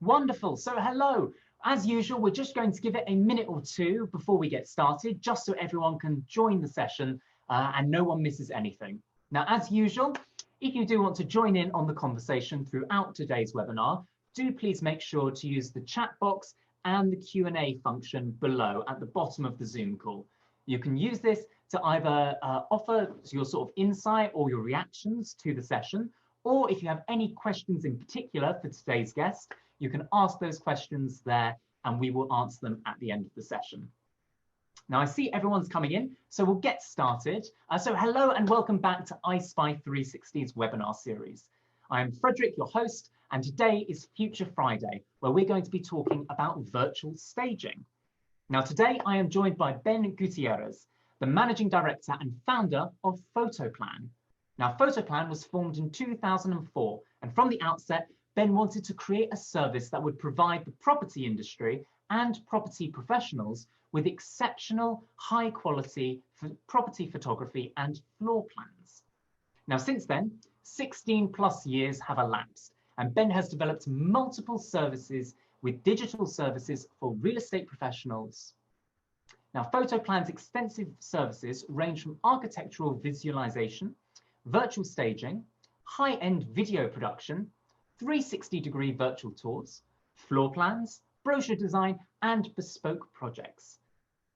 Wonderful. So hello. As usual, we're just going to give it a minute or two before we get started, just so everyone can join the session and no one misses anything. Now, as usual, if you do want to join in on the conversation throughout today's webinar, do please make sure to use the chat box and the Q&A function below at the bottom of the Zoom call. You can use this to either offer your sort of insight or your reactions to the session, or if you have any questions in particular for today's guest, you can ask those questions there and we will answer them at the end of the session. Now I see everyone's coming in, so we'll get started. So hello and welcome back to iSpy 360's webinar series. I am Frederick, your host, and today is Future Friday, where we're going to be talking about virtual staging. Now today I am joined by Ben Gutierrez, the Managing Director and founder of PhotoPlan. Now PhotoPlan was formed in 2004, and from the outset, Ben wanted to create a service that would provide the property industry and property professionals with exceptional high quality property photography and floor plans. Now since then, 16 plus years have elapsed, and Ben has developed multiple services with digital services for real estate professionals. Now PhotoPlan's extensive services range from architectural visualization, virtual staging, high-end video production, 360-degree virtual tours, floor plans, brochure design, and bespoke projects.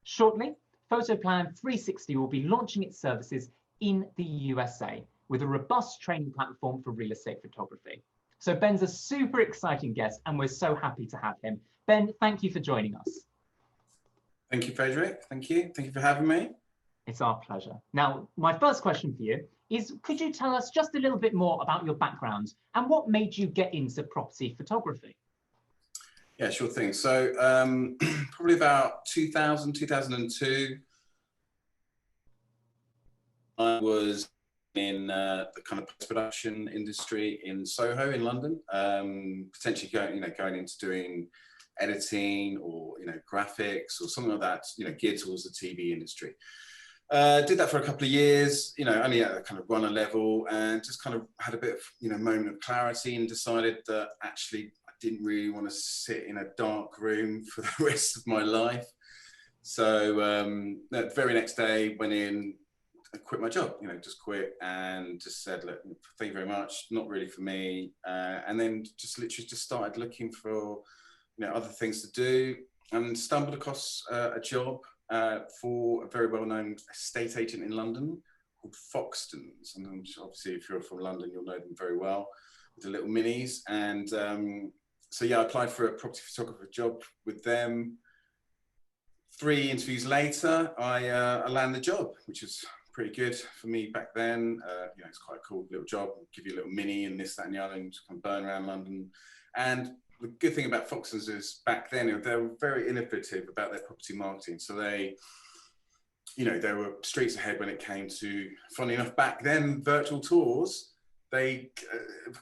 Shortly, PhotoPlan 360 will be launching its services in the USA with a robust training platform for real estate photography. So Ben's a super exciting guest, and we're so happy to have him. Ben, thank you for joining us. Thank you, Frederick. Thank you. Thank you for having me. It's our pleasure. Now, my first question for you is, could you tell us just a little bit more about your background and what made you get into property photography? Yeah, sure thing. So probably about 2000, 2002, I was in the kind of post-production industry in Soho in London, potentially going into doing editing or graphics or something like that, geared towards the TV industry. Did that for a couple of years, only at a kind of runner level, and just kind of had a bit of moment of clarity and decided that actually I didn't really want to sit in a dark room for the rest of my life. So the very next day went in, I quit my job, just quit and just said, look, thank you very much, not really for me. And then just literally just started looking for other things to do, and stumbled across a job for a very well-known estate agent in London called Foxtons. And obviously, if you're from London, you'll know them very well, with the little minis. And so yeah, I applied for a property photographer job with them. 3 interviews later, I landed the job, which was pretty good for me back then. It's quite a cool little job. Give you a little mini and this, that, and the other, and just kind of burn around London. And the good thing about Foxtons is back then they were very innovative about their property marketing. So they were streets ahead when it came to, funny enough, back then, virtual tours. They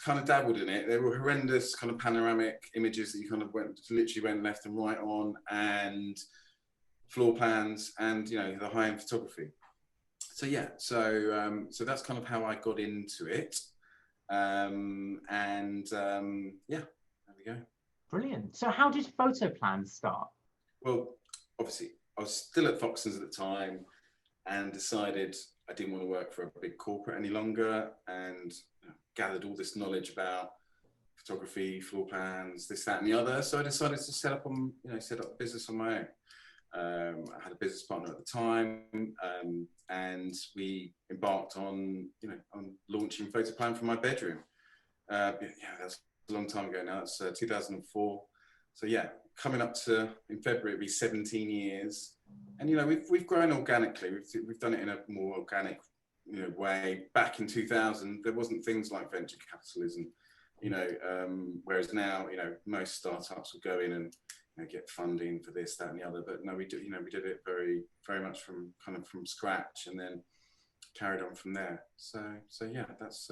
kind of dabbled in it. There were horrendous kind of panoramic images that you kind of literally went left and right on, and floor plans, and the high-end photography. So yeah, so that's kind of how I got into it, yeah. There we go. Brilliant. So how did PhotoPlan start? Well, obviously, I was still at Foxtons at the time and decided I didn't want to work for a big corporate any longer, and gathered all this knowledge about photography, floor plans, this, that, and the other. So I decided to set up a business on my own. I had a business partner at the time, and we embarked on launching PhotoPlan from my bedroom. That's a long time ago now. It's 2004. So yeah, coming up to, in February, it'll be 17 years. And we've grown organically. We've done it in a more organic way. Back in 2000, there wasn't things like venture capitalism, whereas now most startups will go in and get funding for this, that, and the other. But no, we did it very, very much from scratch, and then carried on from there. So yeah, that's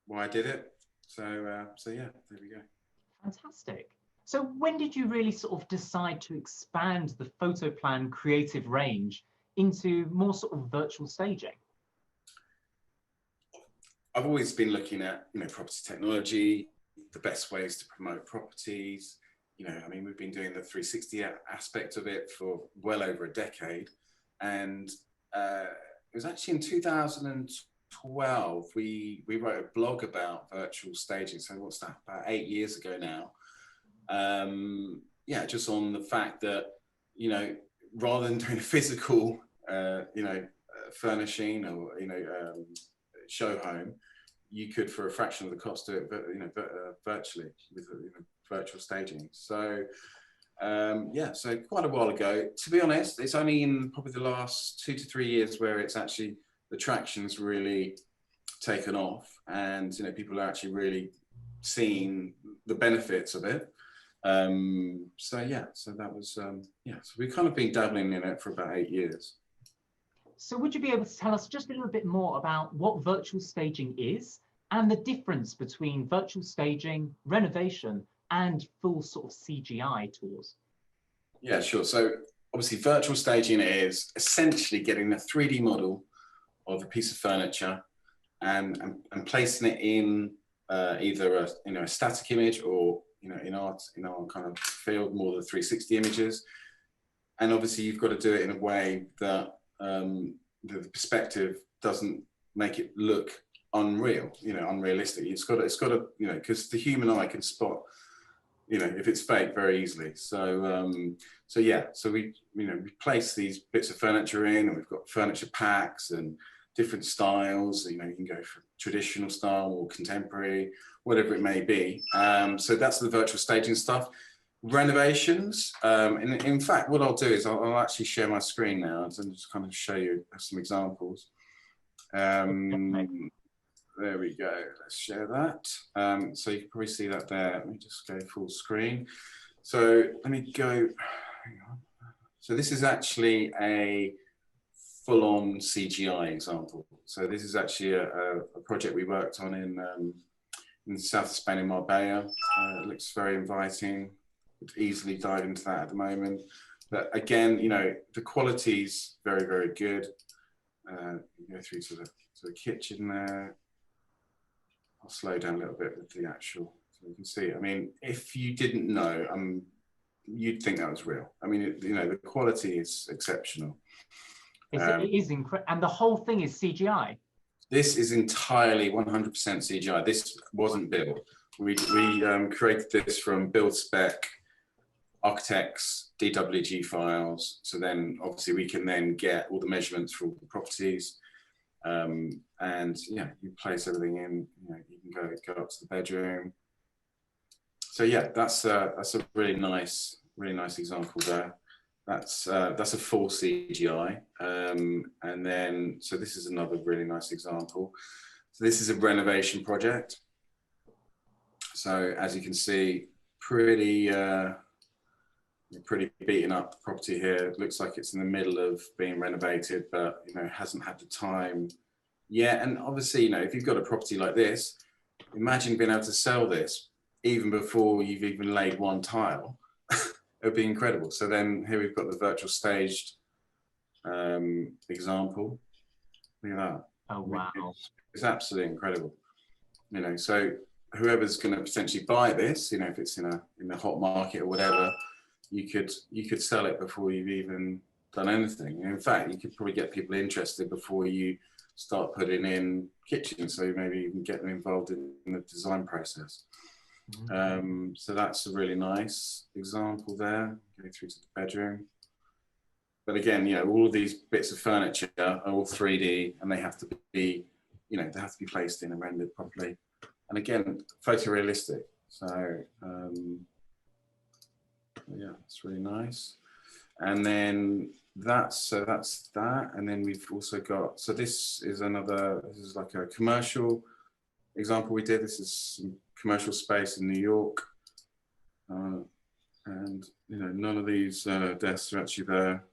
why I did it. So yeah, there we go. Fantastic. So when did you really sort of decide to expand the PhotoPlan creative range into more sort of virtual staging? I've always been looking at property technology, the best ways to promote properties. You know, I mean, we've been doing the 360 aspect of it for well over a decade. And it was actually in 2012, we wrote a blog about virtual staging. So what's that, about 8 years ago now. Yeah, just on the fact that, you know, rather than doing a physical, you know, furnishing or, you know, show home, you could, for a fraction of the cost, do it, you know, virtually with, you know, virtual staging. So yeah, so quite a while ago. To be honest, it's only in probably the last 2 to 3 years where it's actually, the traction's really taken off, and, you know, people are actually really seeing the benefits of it. So yeah, so that was, yeah, so we've kind of been dabbling in it for about 8 years. So would you be able to tell us just a little bit more about what virtual staging is and the difference between virtual staging, renovation, and full sort of CGI tours? Yeah, sure. So obviously virtual staging is essentially getting a 3D model of a piece of furniture and placing it in either a, you know, a static image, or, you know, in our kind of field, more than 360 images. And obviously you've got to do it in a way that the perspective doesn't make it look unreal, you know, unrealistic. It's got to, you know, because the human eye can spot, you know, if it's fake very easily. So so yeah, so we, you know, we place these bits of furniture in, and we've got furniture packs and different styles. You know, you can go for traditional style or contemporary, whatever it may be. So that's the virtual staging stuff. Renovations, in fact, what I'll do is I'll actually share my screen now and just kind of show you some examples. There we go, let's share that. So you can probably see that there. Let me just go full screen. So let me go, hang on. So this is actually a full-on CGI example. So this is actually a project we worked on in the south of Spain, in Marbella. It looks very inviting. Could easily dive into that at the moment. But again, you know, the quality's very, very good. You go through to the kitchen there. I'll slow down a little bit with the actual, so you can see. I mean, if you didn't know, you'd think that was real. I mean, you know, the quality is exceptional. It is incredible, and the whole thing is CGI. This is entirely 100% CGI. This wasn't built. We created this from build spec, architects, DWG files. So then obviously we can then get all the measurements for all the properties. And yeah, you place everything in, you know, you can go up to the bedroom. So yeah, that's a really nice example there. That's a full CGI. And then, so this is another really nice example. So this is a renovation project. So as you can see, pretty beaten up property here. It looks like it's in the middle of being renovated, but, you know, hasn't had the time yet. And obviously, you know, if you've got a property like this, imagine being able to sell this even before you've even laid one tile. It would be incredible. So then here we've got the virtual staged example. Look at that. Oh, wow. It's absolutely incredible. You know, so whoever's going to potentially buy this, you know, if it's in a hot market or whatever, you could sell it before you've even done anything. In fact, you could probably get people interested before you start putting in kitchens, so maybe you can get them involved in the design process. So that's a really nice example there, going through to the bedroom. But again, you know, all of these bits of furniture are all 3D, and they have to be, you know, they have to be placed in and rendered properly. And again, photorealistic. So yeah, it's really nice. And then that's that. And then we've also got, so this is like a commercial example we did. This is some commercial space in New York. And, you know, none of these desks are actually there.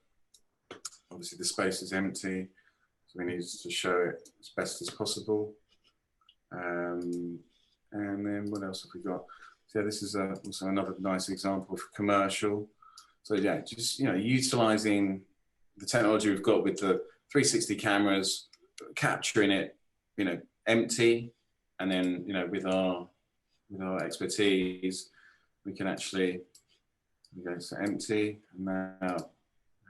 Obviously the space is empty, so we need to show it as best as possible. And then what else have we got? So this is also another nice example for commercial. So yeah, just, you know, utilizing the technology we've got with the 360 cameras, capturing it, you know, empty, and then, you know, with our with our expertise, we can actually go to empty, and now there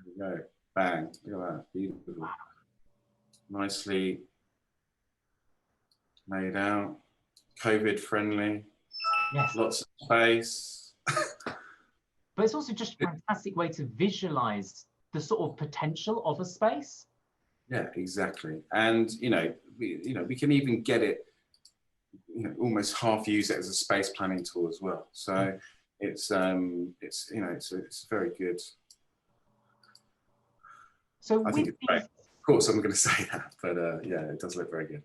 we go, bang, look at that, beautiful, nicely laid out, COVID friendly, Yes. lots of space. But it's also just a fantastic way to visualize the sort of potential of a space. Yeah, exactly. And we can even get it, almost half use it as a space planning tool as well. So it's very good. So I think it's great. Of course, I'm going to say that, but yeah, it does look very good.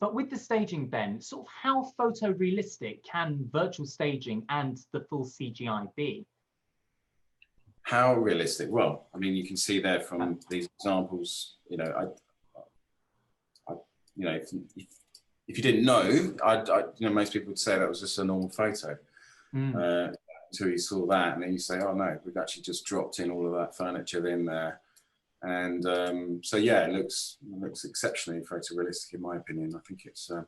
But with the staging, Ben, sort of how photorealistic can virtual staging and the full CGI be? How realistic? Well, I mean, you can see there from these examples. If you didn't know, most people would say that was just a normal photo. Until you saw that, and then you say, "Oh no, we've actually just dropped in all of that furniture in there." And so yeah, it looks exceptionally photorealistic in my opinion. I think it's an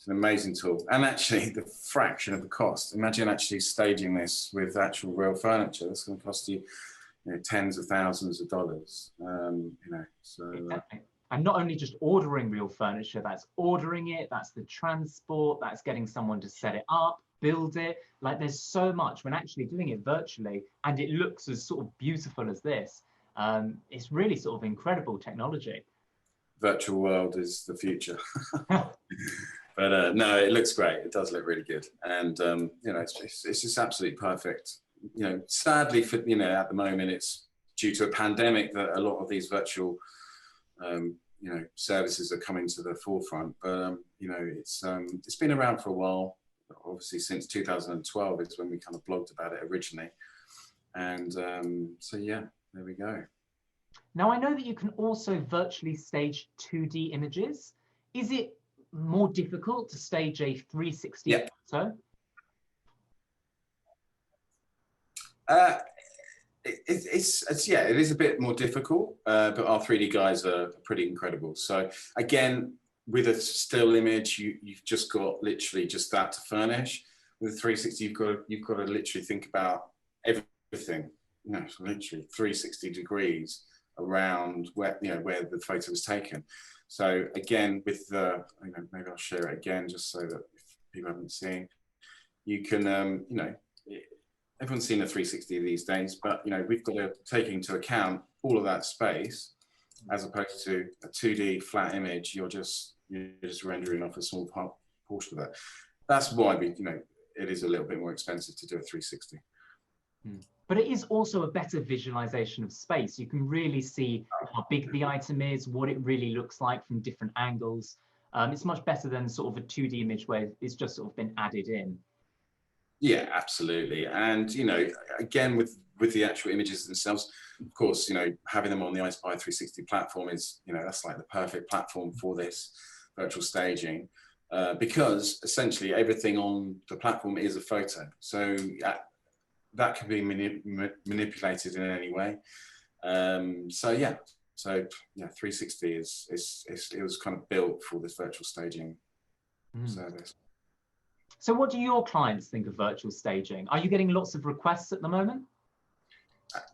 amazing tool, and actually the fraction of the cost. Imagine actually staging this with actual real furniture. That's going to cost you, tens of thousands of dollars. Exactly. And not only just ordering real furniture, that's ordering it, that's the transport, that's getting someone to set it up, build it. Like there's so much when actually doing it virtually, and it looks as sort of beautiful as this. It's really sort of incredible technology. Virtual world is the future. But no, it looks great. It does look really good. And, it's just absolutely perfect. Sadly, at the moment, it's due to a pandemic that a lot of these virtual, services are coming to the forefront. But, it's been around for a while. Obviously, since 2012 is when we kind of blogged about it originally. And so, yeah, there we go. Now, I know that you can also virtually stage 2D images. Is it more difficult to stage a 360 photo? It is a bit more difficult, but our 3D guys are pretty incredible. So again, with a still image, you've just got literally just that to furnish. With 360, you've got to literally think about everything, so literally 360 degrees around where the photo was taken. So again, with the, maybe I'll share it again just so that if people haven't seen, you can, everyone's seen a 360 these days, but we've got to take into account all of that space, as opposed to a 2D flat image. You're just rendering off a small portion of that. That's why it is a little bit more expensive to do a 360. But it is also a better visualization of space. You can really see how big the item is, what it really looks like from different angles. It's much better than sort of a 2D image where it's just sort of been added in. Yeah, absolutely. And, again, with the actual images themselves, of course, having them on the iSpy 360 platform is, that's like the perfect platform for this virtual staging, because essentially everything on the platform is a photo. So that can be manipulated in any way. 360 it was kind of built for this virtual staging service. So what do your clients think of virtual staging? Are you getting lots of requests at the moment?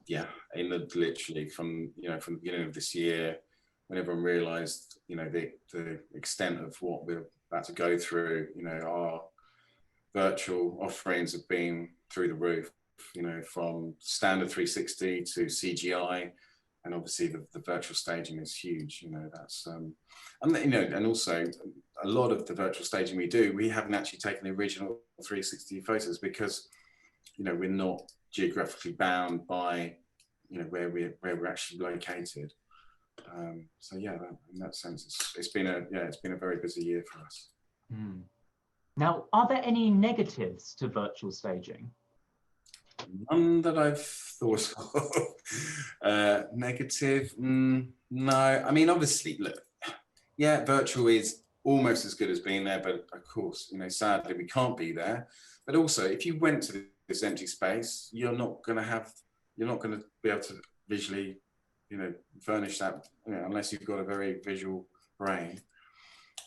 Yeah, literally from the beginning of this year, when everyone realised the extent of what we're about to go through, our virtual offerings have been through the roof. From standard 360 to CGI, and obviously the virtual staging is huge. That's and also a lot of the virtual staging we haven't actually taken the original 360 photos because we're not geographically bound by where we're actually located. So yeah, in that sense, it's been a very busy year for us. Now, are there any negatives to virtual staging? None that I've thought of. Negative? No. I mean, obviously, look, yeah, virtual is almost as good as being there, but of course, sadly, we can't be there. But also, if you went to this empty space, you're not going to be able to visually, furnish that, unless you've got a very visual brain.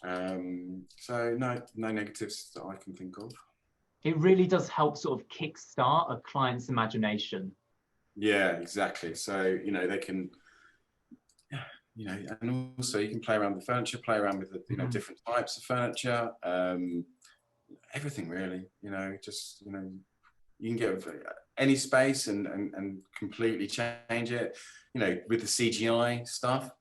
So no negatives that I can think of. It really does help sort of kickstart a client's imagination. Yeah, exactly. So, they can, and also you can play around with furniture, play around with the, different types of furniture, everything really, just, you can get any space and completely change it, with the CGI stuff,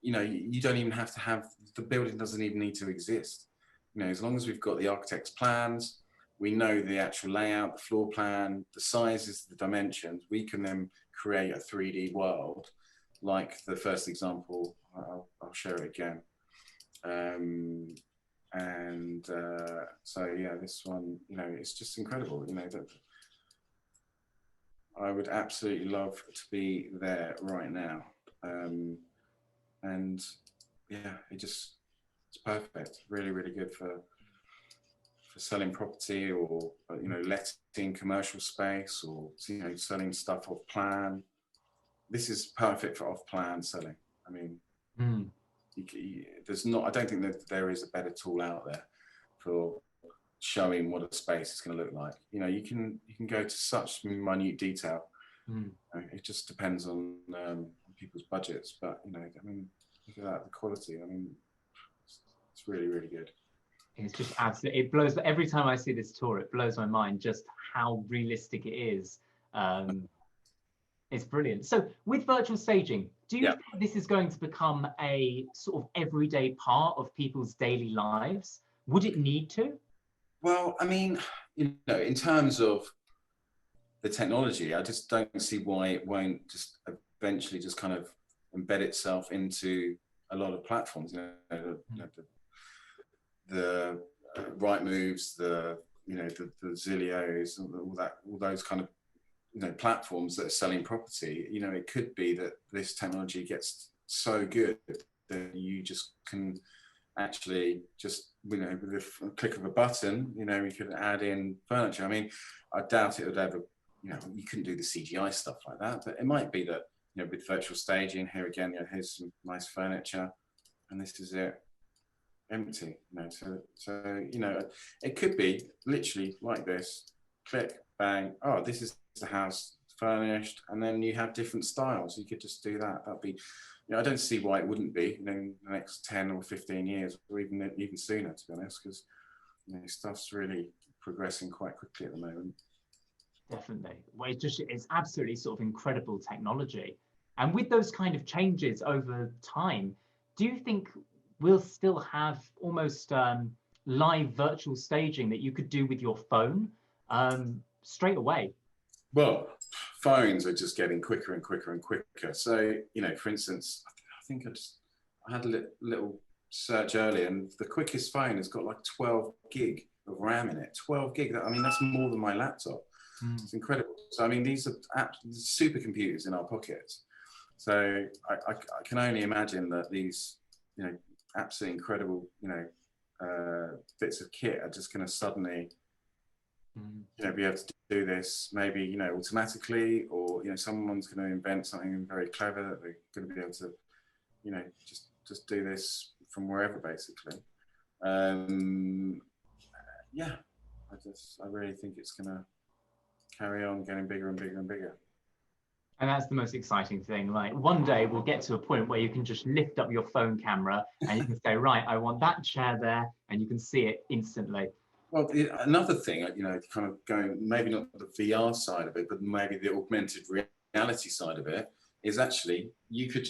you don't even have to have, the building doesn't even need to exist. As long as we've got the architect's plans, we know the actual layout, the floor plan, the sizes, the dimensions, we can then create a 3D world, like the first example. I'll share it again. So yeah, this one, it's just incredible. That I would absolutely love to be there right now. And yeah, it's perfect. Really, really good for selling property, or letting commercial space, or selling stuff off plan. This is perfect for off plan selling. I mean, there's not. I don't think that there is a better tool out there for showing what a space is going to look like. You can go to such minute detail. It just depends on people's budgets, but I mean, look at that, the quality. I mean, it's really, really good. It's just absolutely, it blows, every time I see this tour, it blows my mind just how realistic it is. It's brilliant. So with virtual staging, do you think this is going to become a sort of everyday part of people's daily lives? Would it need to? Well, I mean, in terms of the technology, I just don't see why it won't just eventually just kind of embed itself into a lot of platforms. The right moves, the Zillios, all those kind of platforms that are selling property. It could be that this technology gets so good that you just can actually just with a click of a button, we could add in furniture. I mean, I doubt it would ever, you couldn't do the CGI stuff like that, but it might be that with virtual staging, here again, here's some nice furniture, and this is it. Empty, so it could be literally like this, click, bang, oh, this is the house furnished, and then you have different styles. You could just do that. That'd be, I don't see why it wouldn't be, in the next 10 or 15 years, or even sooner, to be honest, because stuff's really progressing quite quickly at the moment. Definitely. Well, it's absolutely sort of incredible technology. And with those kind of changes over time, do you think we'll still have almost live virtual staging that you could do with your phone straight away? Well, phones are just getting quicker and quicker and quicker. So, for instance, I think I had a little search earlier, and the quickest phone has got like 12 gig of RAM in it. 12 gig. I mean, that's more than my laptop. It's incredible. So, I mean, these are supercomputers in our pockets. So I can only imagine that these, absolutely incredible, bits of kit are just going to suddenly, be able to do this maybe, automatically, or, someone's going to invent something very clever that they're going to be able to, just do this from wherever, basically. Yeah, I really think it's going to carry on getting bigger and bigger and bigger. And that's the most exciting thing. Like, one day we'll get to a point where you can just lift up your phone camera and you can say, right, I want that chair there, and you can see it instantly. Well, another thing, kind of going, maybe not the VR side of it, but maybe the augmented reality side of it, is actually you could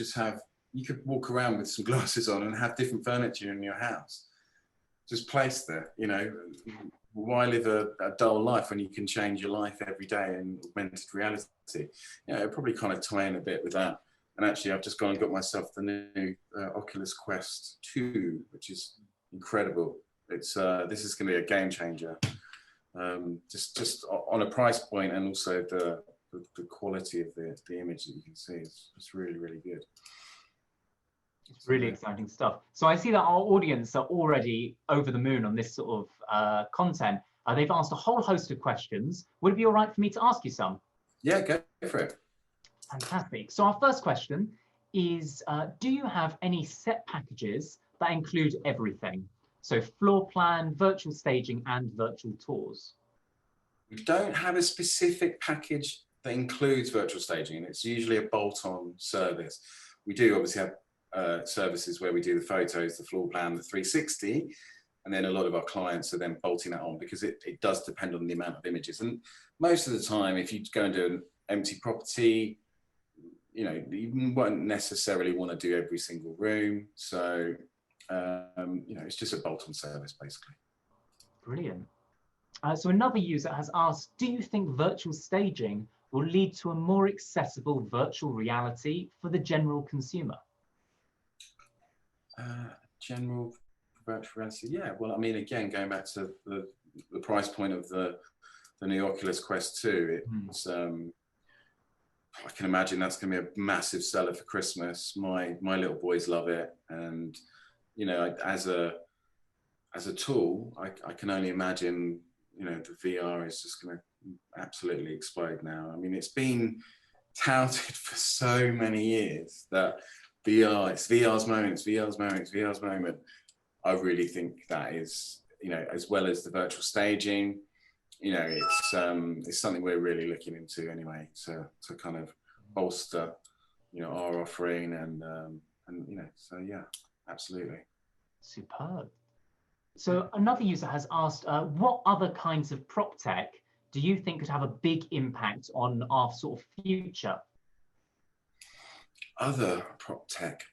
walk around with some glasses on and have different furniture in your house, just placed there. Why live a dull life when you can change your life every day in augmented reality? It probably kind of tie in a bit with that. And actually, I've just gone and got myself the new Oculus Quest 2, which is incredible. It's this is going to be a game changer. Just on a price point, and also the quality of the image that you can see is really, really good. It's really exciting stuff. So I see that our audience are already over the moon on this sort of content. They've asked a whole host of questions. Would it be all right for me to ask you some? Yeah, go for it. Fantastic. So our first question is, do you have any set packages that include everything? So floor plan, virtual staging, and virtual tours? We don't have a specific package that includes virtual staging, and it's usually a bolt-on service. We do obviously have services where we do the photos, the floor plan, the 360, and then a lot of our clients are then bolting that on, because it does depend on the amount of images. And most of the time, if you go and do an empty property, you know, you won't necessarily want to do every single room. So, you know, it's just a bolt-on service, basically. Brilliant. So another user has asked, do you think virtual staging will lead to a more accessible virtual reality for the general consumer? General virtual reality, yeah. Well, I mean, again, going back to the price point of the new Oculus Quest 2, it's I can imagine that's going to be a massive seller for Christmas. My little boys love it, and you know, as a tool, I can only imagine, you know, the VR is just going to absolutely explode now. I mean, it's been touted for so many years that it's VR's moment, it's VR's moment, it's VR's moment. I really think that is, you know, as well as the virtual staging, you know, it's something we're really looking into anyway, to kind of bolster, you know, our offering, and you know, so yeah, absolutely. Superb. So another user has asked, what other kinds of prop tech do you think could have a big impact on our sort of future? Other prop tech,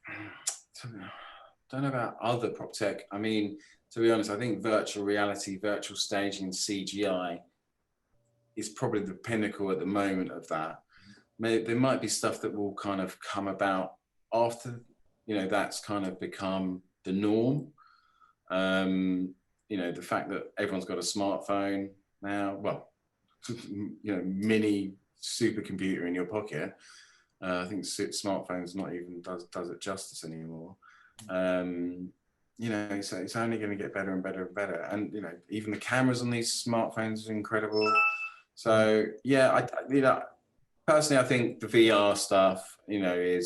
don't know about other prop tech. I mean, to be honest, I think virtual reality, virtual staging, CGI is probably the pinnacle at the moment of that. There might be stuff that will kind of come about after, you know, that's kind of become the norm. You know, the fact that everyone's got a smartphone now, well, you know, mini supercomputer in your pocket. I think smartphones not even does it justice anymore. You know, so it's only going to get better and better and better. And you know, even the cameras on these smartphones are incredible. So yeah, you know, personally, I think the VR stuff, you know,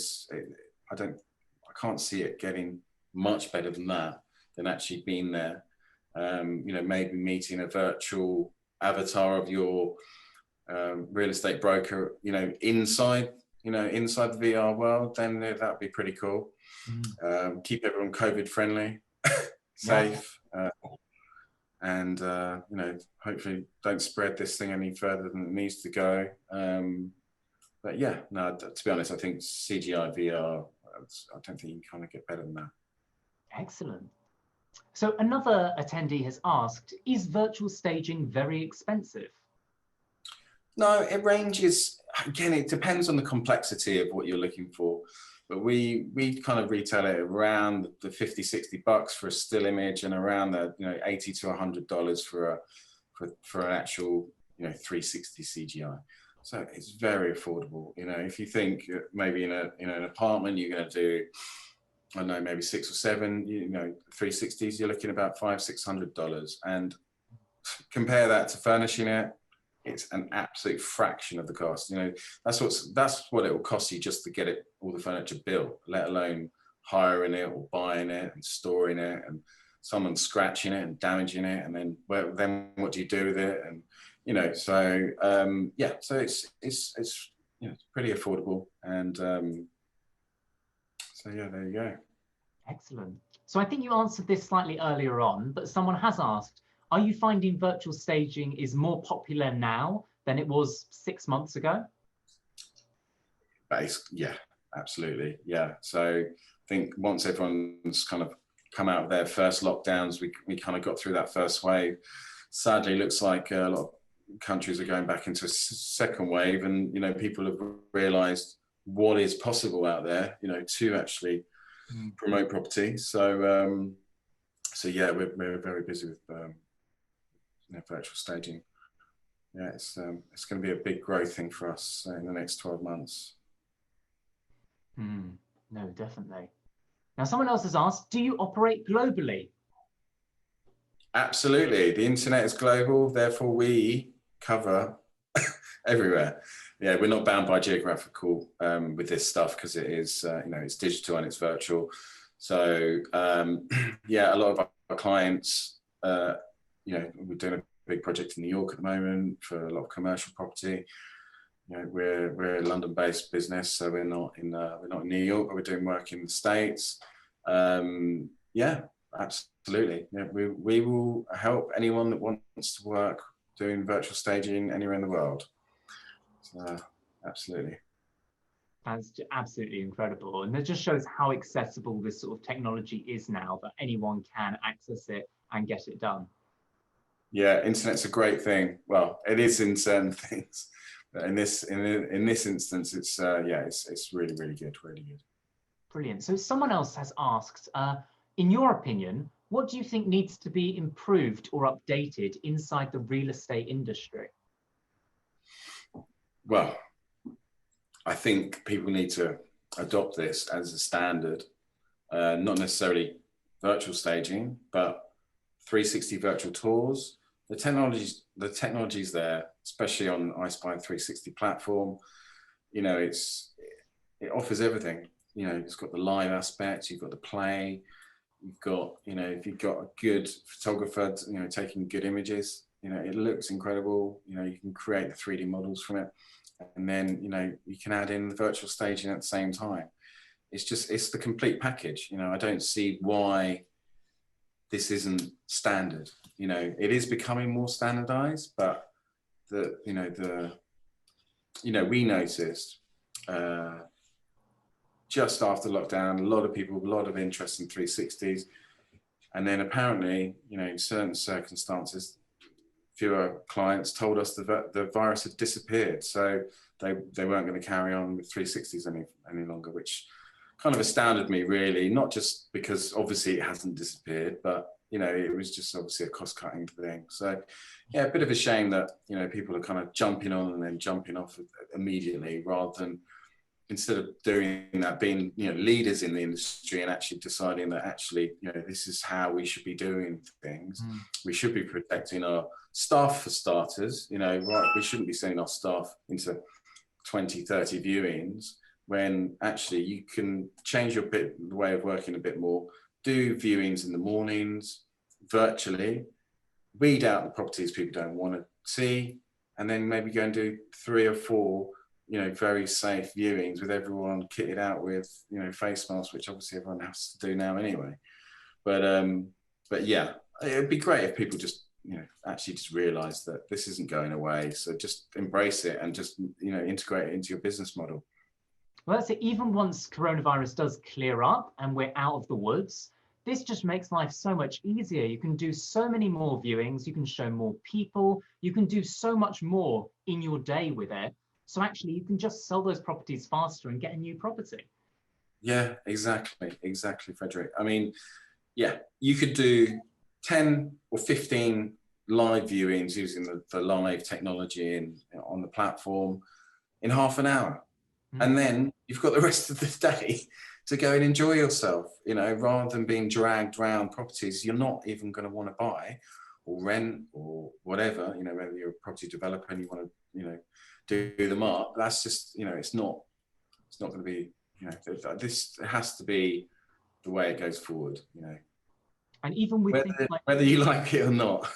I can't see it getting much better than that, than actually being there. You know, maybe meeting a virtual avatar of your real estate broker, you know, inside the VR world, then that'd be pretty cool. Keep everyone COVID friendly, safe, and you know, hopefully don't spread this thing any further than it needs to go. But yeah, no, to be honest, I think CGI VR, I don't think you can kind of get better than that. Excellent. So another attendee has asked, is virtual staging very expensive? No, it ranges. Again, it depends on the complexity of what you're looking for. But we kind of retail it around the $50-$60 for a still image, and around the, you know, $80 to $100 for an actual, you know, 360 CGI. So it's very affordable. You know, if you think maybe in an apartment you're going to do, I don't know, maybe 6 or 7, you know, 360s, you're looking about $500-$600, and compare that to furnishing it, it's an absolute fraction of the cost. You know, that's what it will cost you just to get all the furniture built, let alone hiring it or buying it and storing it, and someone scratching it and damaging it, and then what do you do with it? And you know, so yeah, so it's you know, it's pretty affordable, and so yeah, there you go. Excellent. So I think you answered this slightly earlier on, but someone has asked, are you finding virtual staging is more popular now than it was 6 months ago? Yeah, absolutely. Yeah. So I think once everyone's kind of come out of their first lockdowns, we kind of got through that first wave. Sadly, it looks like a lot of countries are going back into a second wave, and you know, people have realized what is possible out there, you know, to actually promote property. So so yeah, we're very busy with you know, virtual staging. Yeah, it's going to be a big growth thing for us in the next 12 months. No, definitely. Now, someone else has asked, do you operate globally? Absolutely. The internet is global, therefore we cover everywhere. Yeah, we're not bound by geographical with this stuff, because it is, you know, it's digital and it's virtual. So yeah, a lot of our clients, you know, we're doing a big project in New York at the moment for a lot of commercial property. You know, we're a London-based business, so we're not in New York, but we're doing work in the States. Yeah, absolutely. Yeah, we will help anyone that wants to work doing virtual staging anywhere in the world. So, absolutely. That's absolutely incredible. And it just shows how accessible this sort of technology is now, that anyone can access it and get it done. Yeah, internet's a great thing. Well, it is in certain things, but in this instance, it's it's really, really good, really good. Brilliant. So someone else has asked, in your opinion, what do you think needs to be improved or updated inside the real estate industry? Well, I think people need to adopt this as a standard, not necessarily virtual staging, but 360 virtual tours. The technology's there, especially on iSpy 360 platform. You know, it offers everything. You know, it's got the live aspect, you've got the play, you've got, you know, if you've got a good photographer, you know, taking good images, you know, it looks incredible. You know, you can create the 3D models from it. And then, you know, you can add in the virtual staging at the same time. It's the complete package. You know, I don't see why this isn't standard. You know, it is becoming more standardized, but we noticed just after lockdown, a lot of interest in 360s. And then apparently, you know, in certain circumstances, fewer clients told us the virus had disappeared. So they weren't going to carry on with 360s any longer, which kind of astounded me, really, not just because obviously it hasn't disappeared, but, you know, it was just obviously a cost cutting thing. So yeah, a bit of a shame that, you know, people are kind of jumping on and then jumping off immediately, rather than, instead of doing that, being, you know, leaders in the industry and actually deciding that actually, you know, this is how we should be doing things. We should be protecting our staff, for starters. You know, right, we shouldn't be sending our staff into 20, 30 viewings, when actually you can change the way of working a bit more, do viewings in the mornings, virtually, weed out the properties people don't want to see, and then maybe go and do 3 or 4, you know, very safe viewings with everyone kitted out with, you know, face masks, which obviously everyone has to do now anyway. But yeah, it'd be great if people just, you know, actually just realize that this isn't going away. So just embrace it and just, you know, integrate it into your business model. Well, that's it. Even once coronavirus does clear up and we're out of the woods, this just makes life so much easier. You can do so many more viewings, you can show more people, you can do so much more in your day with it. So actually you can just sell those properties faster and get a new property. Yeah, exactly, Frederick. I mean, yeah, you could do 10 or 15 live viewings using the live technology on the platform in half an hour. And then you've got the rest of the day to go and enjoy yourself, you know, rather than being dragged around properties you're not even going to want to buy or rent or whatever. You know, maybe you're a property developer and you want to, you know, do them up. That's just, you know, it's not going to be, you know, this has to be the way it goes forward, you know. And even with whether you like it or not.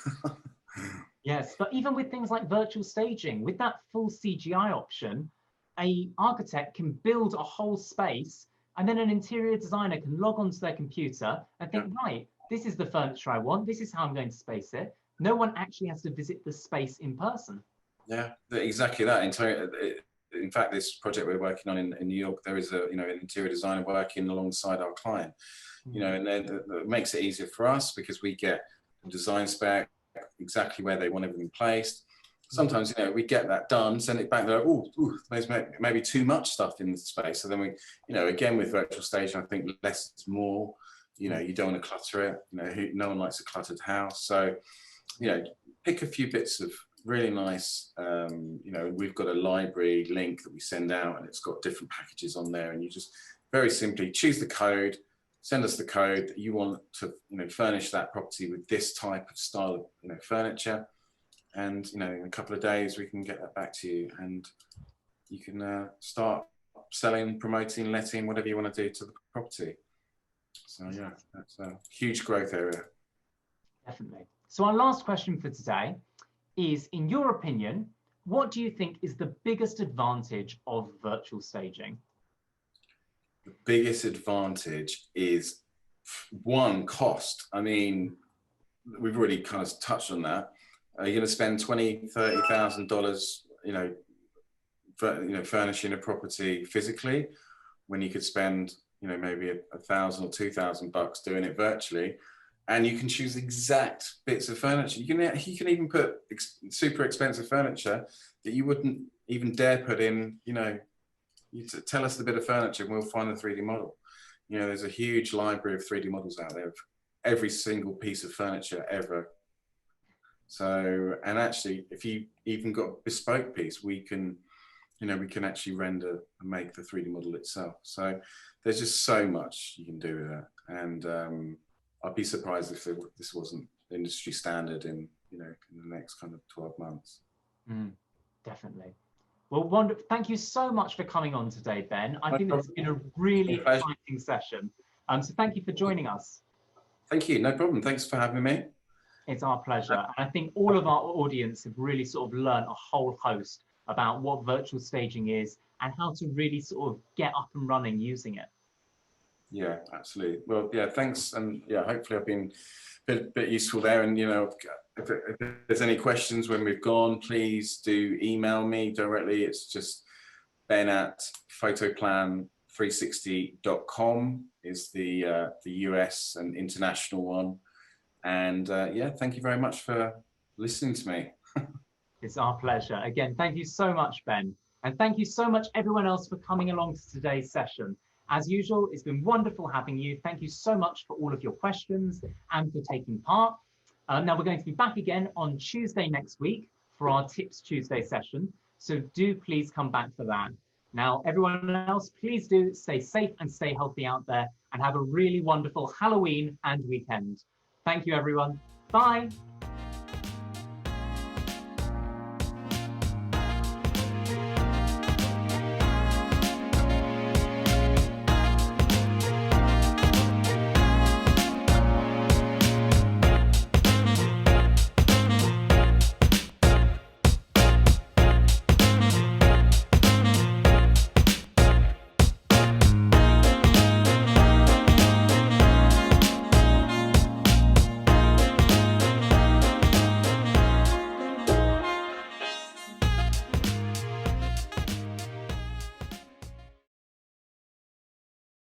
Yes, but even with things like virtual staging, with that full CGI option, an architect can build a whole space, and then an interior designer can log onto their computer and think, right, this is the furniture I want, this is how I'm going to space it. No one actually has to visit the space in person. Yeah, exactly that. In fact, this project we're working on in New York, there is an interior designer working alongside our client. You know, and that makes it easier for us because we get the design spec, exactly where they want everything placed. Sometimes, you know, we get that done, send it back, they're like, oh, there's maybe too much stuff in the space. So then we, you know, again, with virtual staging, I think less is more. You know, you don't want to clutter it. You know, no one likes a cluttered house. So, you know, pick a few bits of really nice, you know, we've got a library link that we send out and it's got different packages on there, and you just very simply choose the code, send us the code that you want to, you know, furnish that property with this type of style of, you know, furniture. And, you know, in a couple of days, we can get that back to you and you can start selling, promoting, letting, whatever you want to do to the property. So, yeah, that's a huge growth area. Definitely. So our last question for today is, in your opinion, what do you think is the biggest advantage of virtual staging? The biggest advantage is, one, cost. I mean, we've already kind of touched on that. Are you going to spend $20,000-$30,000, furnishing a property physically, when you could spend, maybe $1,000 or $2,000 doing it virtually, and you can choose the exact bits of furniture. You can even put super expensive furniture that you wouldn't even dare put in. You tell us the bit of furniture, and we'll find the 3D model. There's a huge library of 3D models out there of every single piece of furniture ever. So, and actually, if you even got a bespoke piece, we can actually render and make the 3D model itself. So there's just so much you can do with that. And I'd be surprised if this wasn't industry standard in the next kind of 12 months. Definitely. Well, wonderful. Thank you so much for coming on today, Ben. I think it's been a really exciting session. So thank you for joining us. Thank you. No problem. Thanks for having me. It's our pleasure. And I think all of our audience have really sort of learned a whole host about what virtual staging is and how to really sort of get up and running using it. Yeah, absolutely. Well, yeah, thanks. And yeah, hopefully I've been a bit useful there. And, if there's any questions when we've gone, please do email me directly. It's just ben@photoplan360.com is the US and international one. And yeah, thank you very much for listening to me. It's our pleasure. Again, thank you so much, Ben. And thank you so much, everyone else, for coming along to today's session. As usual, it's been wonderful having you. Thank you so much for all of your questions and for taking part. Now we're going to be back again on Tuesday next week for our Tips Tuesday session. So do please come back for that. Now, everyone else, please do stay safe and stay healthy out there and have a really wonderful Halloween and weekend. Thank you, everyone. Bye.